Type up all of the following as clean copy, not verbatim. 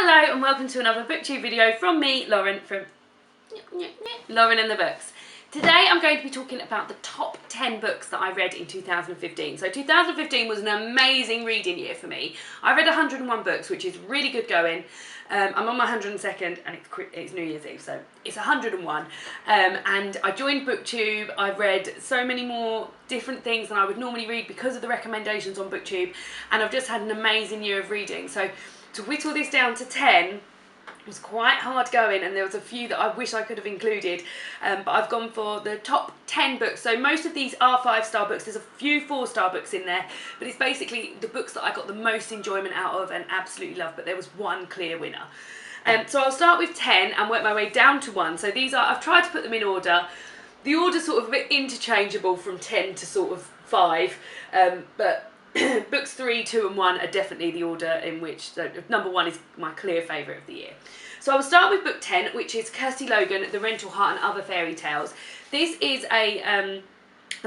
Hello and welcome to another booktube video from me, Lauren, from Lauren and the Books. Today I'm going to be talking about the top 10 books that I read in 2015. So 2015 was an amazing reading year for me. I read 101 books, which is really good going. I'm on my 102nd and it's New Year's Eve, so it's 101. And I joined BookTube. I've read so many more different things than I would normally read because of the recommendations on BookTube, and I've just had an amazing year of reading. So to whittle this down to 10 was quite hard going, and there was a few that I wish I could have included, but I've gone for the top 10 books. So most of these are 5-star books. There's a few 4-star books in there, but it's basically the books that I got the most enjoyment out of and absolutely loved, but there was one clear winner. So I'll start with 10 and work my way down to 1. So these are, I've tried to put them in order. The order's sort of a bit interchangeable from 10 to sort of 5, but books 3, 2 and 1 are definitely the order in which, so number 1 is my clear favourite of the year. So I will start with book 10, which is Kirsty Logan, The Rental Heart and Other Fairy Tales. This is a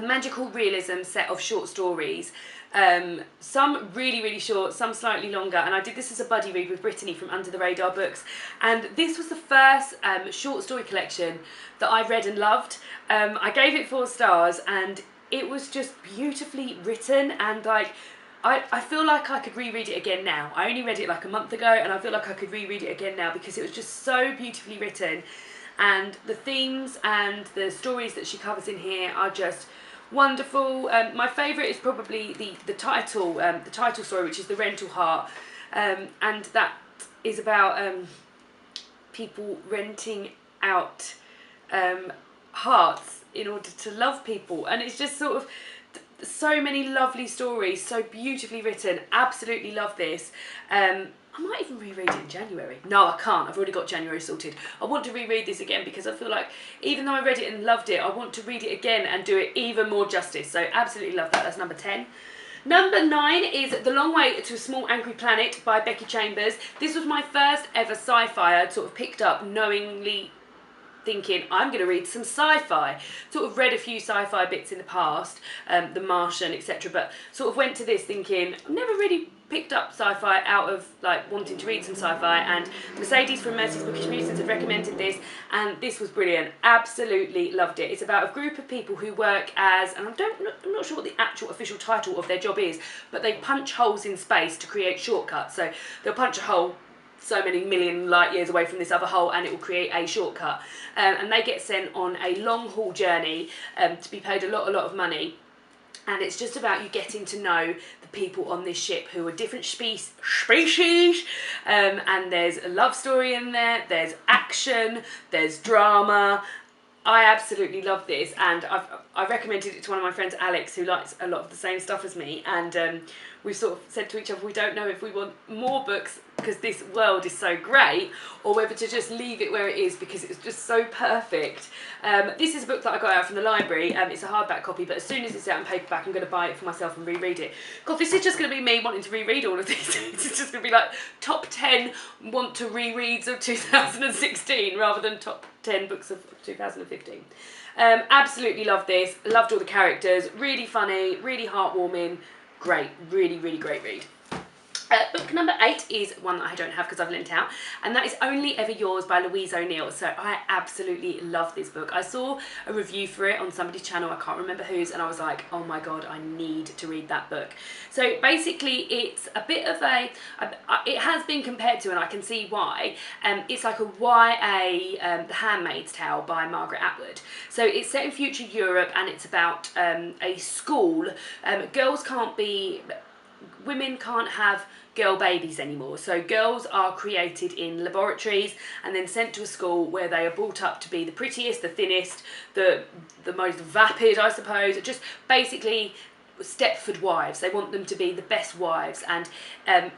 magical realism set of short stories. Some really short, some slightly longer, and I did this as a buddy read with Brittany from Under the Radar Books, and this was the first short story collection that I read and loved. I gave it 4 stars, and it was just beautifully written, and like I feel like I could reread it again now. I only read it like a month ago, and I feel like I could reread it again now because it was just so beautifully written, and the themes and the stories that she covers in here are just wonderful. My favourite is probably the title story, which is The Rental Heart, and that is about people renting out hearts in order to love people, and it's just sort of so many lovely stories, so beautifully written. Absolutely love this. I might even reread it in January. No, I can't. I've already got January sorted. I want to reread this again because I feel like even though I read it and loved it, I want to read it again and do it even more justice. So absolutely love that. That's number 10. Number 9 is The Long Way to a Small Angry Planet by Becky Chambers. This was my first ever sci-fi I'd sort of picked up knowingly, thinking I'm going to read some sci-fi. Sort of read a few sci-fi bits in the past, The Martian, etc., but sort of went to this thinking I've never really picked up sci-fi out of like wanting to read some sci-fi, and Mercedes from Mercy's Bookish Musings have recommended this, and this was brilliant. Absolutely loved it. It's about a group of people who work as, and I'm not sure what the actual official title of their job is, but they punch holes in space to create shortcuts. So they'll punch a hole so many million light years away from this other hole, and it will create a shortcut, and they get sent on a long haul journey to be paid a lot of money, and it's just about you getting to know the people on this ship who are different species, and there's a love story in there, there's action, there's drama. I absolutely love this, and I recommended it to one of my friends, Alex, who likes a lot of the same stuff as me, and we've sort of said to each other we don't know if we want more books because this world is so great, or whether to just leave it where it is because it's just so perfect. This is a book that I got out from the library. It's a hardback copy, but as soon as it's out in paperback, I'm going to buy it for myself and reread it. God, this is just going to be me wanting to reread all of these. It's just going to be like top 10 want to rereads of 2016 rather than top 10 books of 2015. Absolutely loved this. Loved all the characters. Really funny, really heartwarming. Great, really great read. Book number 8 is one that I don't have because I've lent out, and that is Only Ever Yours by Louise O'Neill. So I absolutely love this book. I saw a review for it on somebody's channel, I can't remember whose, and I was like, oh my god, I need to read that book. So basically it's a bit of it has been compared to, and I can see why, it's like a YA The Handmaid's Tale by Margaret Atwood. So it's set in future Europe, and it's about a school. Women can't have girl babies anymore, so girls are created in laboratories and then sent to a school where they are brought up to be the prettiest, the thinnest, the most vapid, I suppose, just basically Stepford wives. They want them to be the best wives, and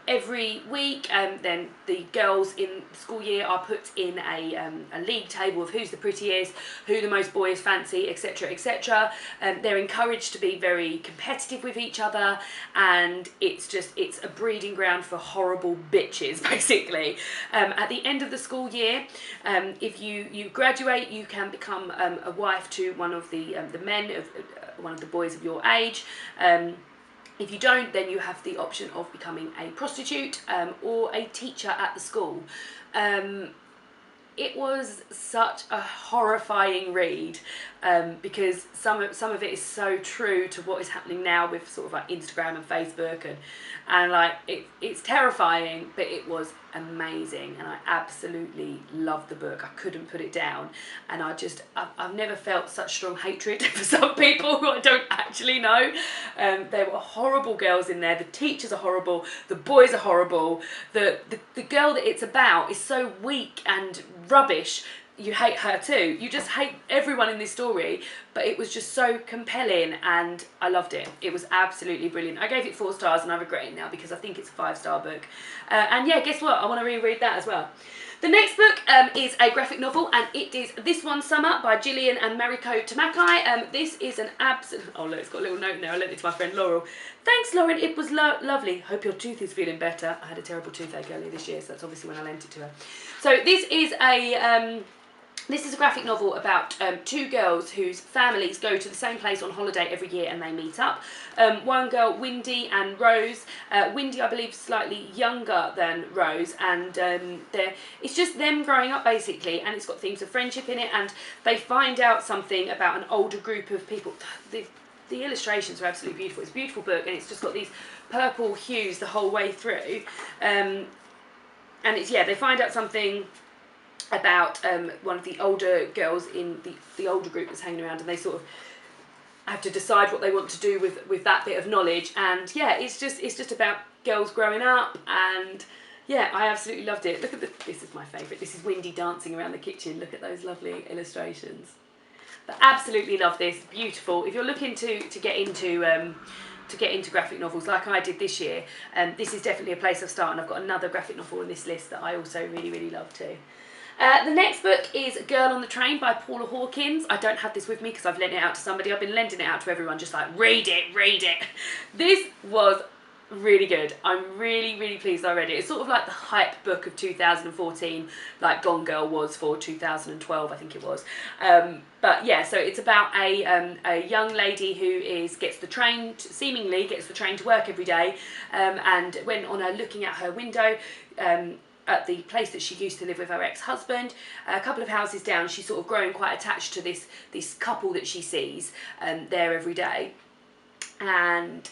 every week then the girls in the school year are put in a league table of who's the prettiest, who the most boys fancy, etc, etc. They're encouraged to be very competitive with each other, and it's a breeding ground for horrible bitches basically. At the end of the school year, if you graduate, you can become a wife to one of the men of one of the boys of your age, If you don't, then you have the option of becoming a prostitute or a teacher at the school. It was such a horrifying read because some of it is so true to what is happening now with sort of like Instagram and Facebook, and like it's terrifying, but it was amazing, and I absolutely loved the book. I couldn't put it down, and I've never felt such strong hatred for some people who I don't actually know. There were horrible girls in there. The teachers are horrible. The boys are horrible. The girl that it's about is so weak and rubbish. You hate her too. You just hate everyone in this story, but it was just so compelling and I loved it. It was absolutely brilliant. I gave it 4 stars and I regret it now because I think it's a 5-star book. And yeah, guess what? I want to reread that as well. The next book is a graphic novel, and it is This One Summer by Gillian and Mariko Tamaki. This is an absolute... Oh, look, it's got a little note now. I lent it to my friend Laurel. Thanks, Lauren. It was lovely. Hope your tooth is feeling better. I had a terrible toothache earlier this year, so that's obviously when I lent it to her. So this is a... This is a graphic novel about 2 girls whose families go to the same place on holiday every year and they meet up. One girl, Windy and Rose. Windy, I believe, slightly younger than Rose, and it's just them growing up basically, and it's got themes of friendship in it, and they find out something about an older group of people. The illustrations are absolutely beautiful. It's a beautiful book, and it's just got these purple hues the whole way through. And it's, yeah, they find out something about one of the older girls in the older group that's hanging around, and they sort of have to decide what they want to do with that bit of knowledge. And yeah, it's just about girls growing up, and yeah, I absolutely loved it. Look at this is my favourite. This is Windy dancing around the kitchen. Look at those lovely illustrations. But absolutely love this. Beautiful. If you're looking to get into graphic novels like I did this year, this is definitely a place to start, and I've got another graphic novel on this list that I also really love too. The next book is Girl on the Train by Paula Hawkins. I don't have this with me because I've lent it out to somebody. I've been lending it out to everyone, just like, read it. This was really good. I'm really pleased I read it. It's sort of like the hype book of 2014, like Gone Girl was for 2012, I think it was. But yeah, so it's about a young lady who seemingly gets the train to work every day, and when on her looking at her window, at the place that she used to live with her ex-husband, a couple of houses down, she's sort of growing quite attached to this couple that she sees there every day, and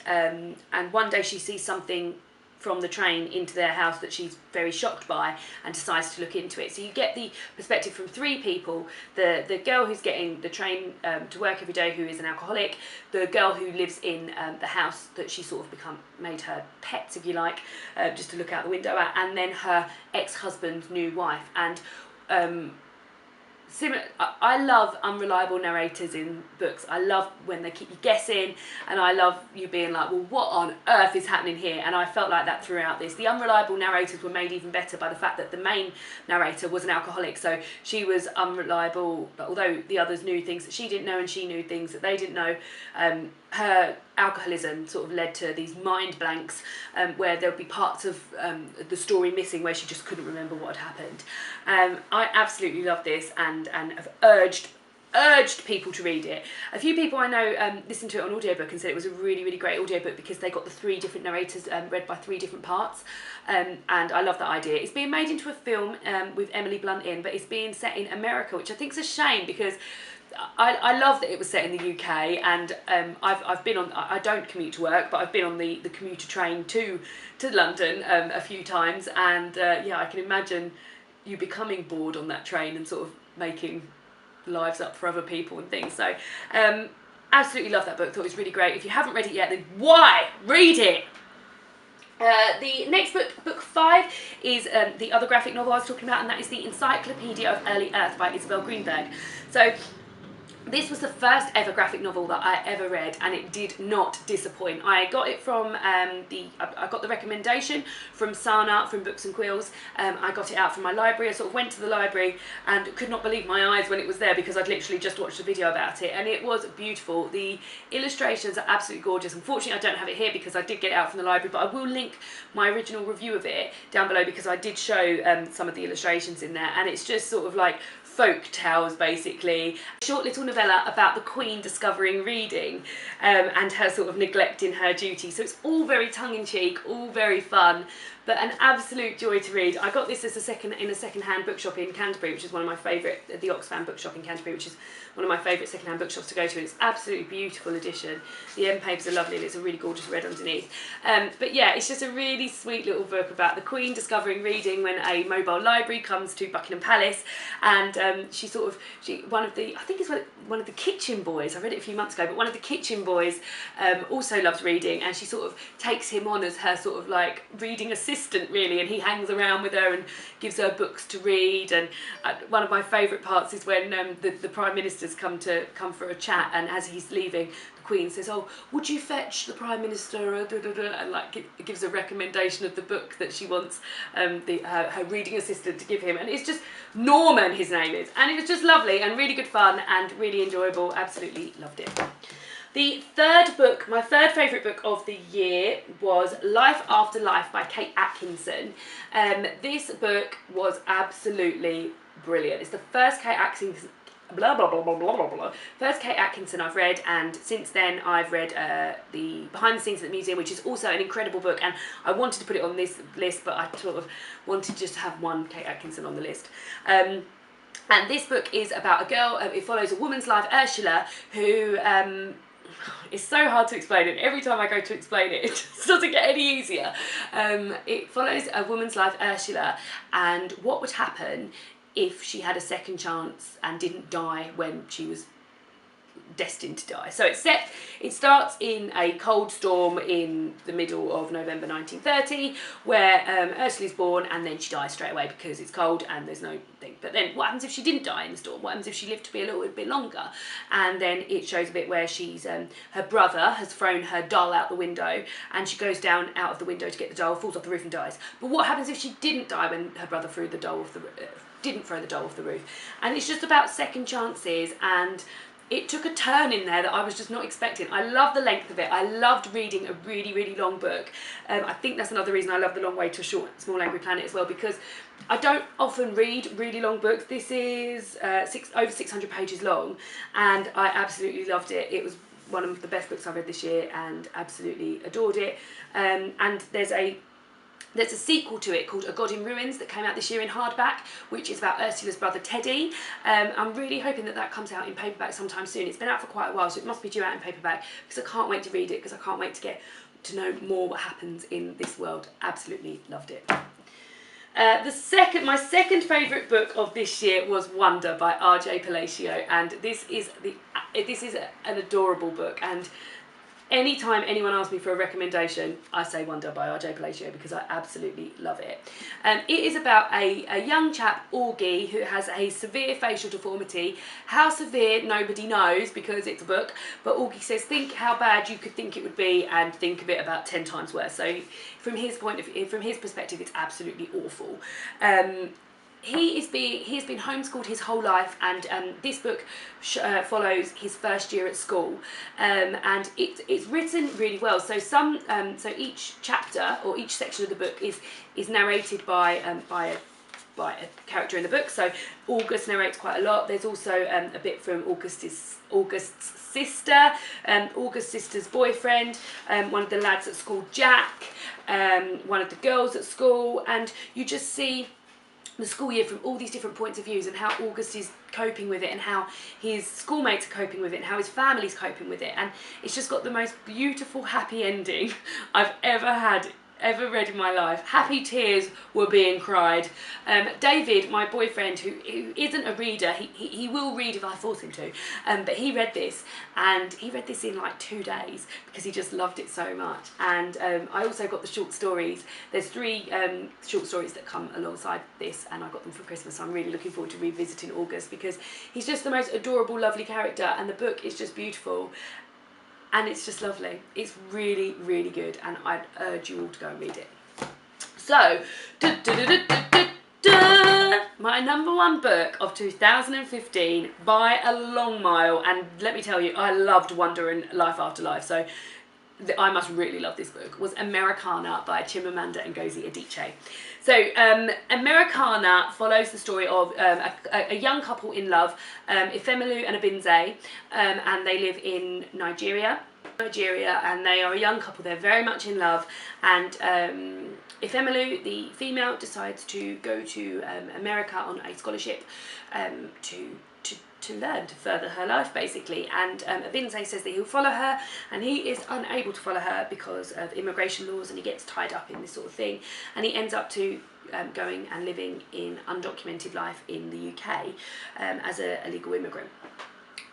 one day she sees something from the train into their house that she's very shocked by and decides to look into it. So you get the perspective from 3 people: the girl who's getting the train to work every day, who is an alcoholic, the girl who lives in the house that she sort of made her pets, if you like, just to look out the window at, and then her ex-husband's new wife. And I love unreliable narrators in books. I love when they keep you guessing, and I love you being like, well, what on earth is happening here? And I felt like that throughout this. The unreliable narrators were made even better by the fact that the main narrator was an alcoholic, so she was unreliable, although the others knew things that she didn't know and she knew things that they didn't know. Her alcoholism sort of led to these mind blanks where there'll be parts of the story missing where she just couldn't remember what had happened. I absolutely love this and have urged people to read it. A few people I know listened to it on audiobook and said it was a really great audiobook because they got the 3 different narrators read by 3 different parts, and I love that idea. It's being made into a film with Emily Blunt in, but it's being set in America, which I think is a shame because I love that it was set in the UK, and I've been on, I don't commute to work, but I've been on the commuter train to London a few times, and yeah, I can imagine you becoming bored on that train and sort of making lives up for other people and things. So absolutely love that book. Thought it was really great. If you haven't read it yet, then why? Read it! The next book, book 5, is the other graphic novel I was talking about, and that is the Encyclopedia of Early Earth by Isobel Greenberg. So this was the first ever graphic novel that I ever read, and it did not disappoint. I got it from I got the recommendation from Sana from Books and Quills. I got it out from my library. I sort of went to the library and could not believe my eyes when it was there because I'd literally just watched a video about it, and it was beautiful. The illustrations are absolutely gorgeous. Unfortunately, I don't have it here because I did get it out from the library, but I will link my original review of it down below because I did show some of the illustrations in there, and it's just sort of like folk tales basically. Short little novella about the Queen discovering reading and her sort of neglecting her duty. So it's all very tongue-in-cheek, all very fun, but an absolute joy to read. I got this as in a second-hand bookshop in Canterbury, which is one of my favourite, the Oxfam bookshop in Canterbury, which is one of my favourite second-hand bookshops to go to, and it's absolutely beautiful edition. The end papers are lovely and it's a really gorgeous red underneath. But yeah, it's just a really sweet little book about the Queen discovering reading when a mobile library comes to Buckingham Palace, and one of the kitchen boys, I read it a few months ago, but one of the kitchen boys also loves reading, and she sort of takes him on as her sort of like reading assistant really, and he hangs around with her and gives her books to read. And one of my favourite parts is when the Prime Minister's come for a chat, and as he's leaving, the Queen says, "Oh, would you fetch the Prime Minister?" And like gives a recommendation of the book that she wants her reading assistant to give him, and it's just Norman, his name is, and it was just lovely and really good fun and really enjoyable. Absolutely loved it. The third book, my third favourite book of the year, was Life After Life by Kate Atkinson. This book was absolutely brilliant. It's the first Kate Atkinson first Kate Atkinson I've read, and since then I've read the Behind the Scenes at the Museum, which is also an incredible book, and I wanted to put it on this list, but I sort of wanted just to have one Kate Atkinson on the list. And this book is about a girl, it follows a woman's life, Ursula, who it's so hard to explain, and every time I go to explain it, it just doesn't get any easier. It follows a woman's life, Ursula, and what would happen if she had a second chance and didn't die when she was destined to die. So it starts in a cold storm in the middle of November 1930, where Ursula's born, and then she dies straight away because it's cold and there's no thing. But then what happens if she didn't die in the storm? What happens if she lived to be a little bit longer? And then it shows a bit where she's her brother has thrown her doll out the window, and she goes down out of the window to get the doll, falls off the roof and dies. But what happens if she didn't die when her brother threw the doll off the didn't throw the doll off the roof? And it's just about second chances, and it took a turn in there that I was just not expecting. I love the length of it. I loved reading a really, really long book. I think that's another reason I love The Long Way to a Small Angry Planet as well, because I don't often read really long books. This is over 600 pages long, and I absolutely loved it. It was one of the best books I've read this year and absolutely adored it. And there's a sequel to it called A God in Ruins that came out this year in hardback, which is about Ursula's brother Teddy. I'm really hoping that comes out in paperback sometime soon. It's been out for quite a while, so it must be due out in paperback, because I can't wait to read it, because I can't wait to get to know more what happens in this world. Absolutely loved it. My second favourite book of this year was Wonder by R J Palacio, and this is an adorable book, and anytime anyone asks me for a recommendation, I say Wonder by R J Palacio, because I absolutely love it. It is about a young chap, Augie, who has a severe facial deformity. How severe, nobody knows, because it's a book, but Augie says, think how bad you could think it would be, and think of it about 10 times worse. So from his perspective, it's absolutely awful. He has been homeschooled his whole life, and this book follows his first year at school, and it's written really well. So each chapter or each section of the book is narrated by a character in the book. So August narrates quite a lot. There's also a bit from August's sister, August's sister's boyfriend, one of the lads at school, Jack, one of the girls at school, and you just see the school year from all these different points of views, and how August is coping with it, and how his schoolmates are coping with it, and how his family's coping with it, and it's just got the most beautiful happy ending I've ever read in my life. Happy tears were being cried. David, my boyfriend, who isn't a reader, he will read if I force him to, but he read this, and he read this in like 2 days, because he just loved it so much. And I also got the short stories. There's 3 short stories that come alongside this, and I got them for Christmas, so I'm really looking forward to revisiting August, because he's just the most adorable, lovely character, and the book is just beautiful. And it's just lovely. It's really, really good, and I'd urge you all to go and read it. So, my number 1 book of 2015 by a long mile, and let me tell you, I loved Wonder and Life After Life. So I must really love this book, was Americanah by Chimamanda Ngozi Adiche. So Americanah follows the story of a young couple in love, Ifemelu and Abinze, and they live in Nigeria, and they are a young couple. They're very much in love, and Ifemelu, the female, decides to go to America on a scholarship to learn, to further her life, basically. And Abinze says that he'll follow her, and he is unable to follow her because of immigration laws, and he gets tied up in this sort of thing, and he ends up to going and living in undocumented life in the UK as a legal immigrant.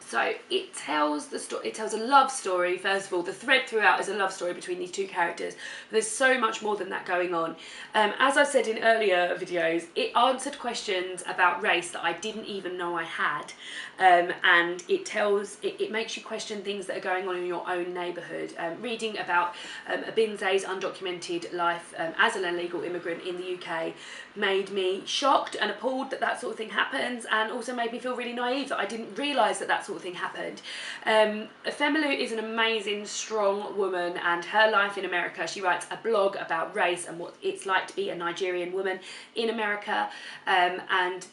So it tells the story. It tells a love story. First of all, the thread throughout is a love story between these two characters. But there's so much more than that going on. As I've said in earlier videos, it answered questions about race that I didn't even know I had, and it makes you question things that are going on in your own neighbourhood. Reading about Abinze's undocumented life as an illegal immigrant in the UK made me shocked and appalled that that sort of thing happens, and also made me feel really naive that I didn't realise that that sort of thing happened. Ifemelu is an amazing, strong woman, and her life in America. She writes a blog about race and what it's like to be a Nigerian woman in America, and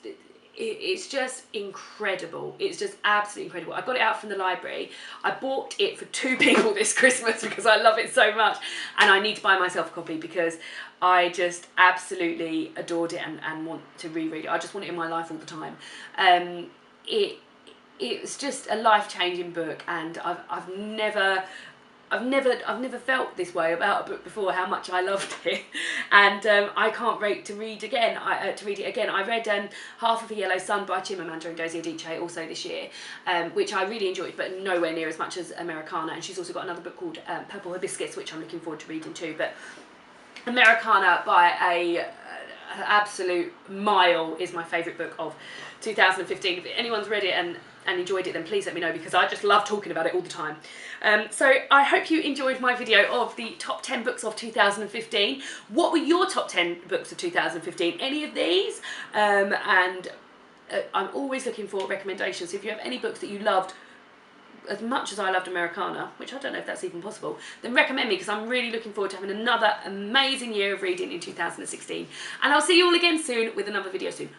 it's just incredible. It's just absolutely incredible. I got it out from the library. I bought it for 2 people this Christmas because I love it so much, and I need to buy myself a copy because I just absolutely adored it and want to reread it. I just want it in my life all the time. It's just a life-changing book, and I've never felt this way about a book before, how much I loved it, and I can't wait to read again. To read it again. I read Half of a Yellow Sun by Chimamanda Ngozi Adiche also this year, which I really enjoyed, but nowhere near as much as Americanah. And she's also got another book called Purple Hibiscus, which I'm looking forward to reading too. But Americanah by a absolute mile is my favourite book of 2015. If anyone's read it and enjoyed it, then please let me know, because I just love talking about it all the time. So I hope you enjoyed my video of the top 10 books of 2015. What were your top 10 books of 2015? Any of these? And I'm always looking for recommendations. If you have any books that you loved as much as I loved Americanah, which I don't know if that's even possible, then recommend me, because I'm really looking forward to having another amazing year of reading in 2016. And I'll see you all again soon with another video soon.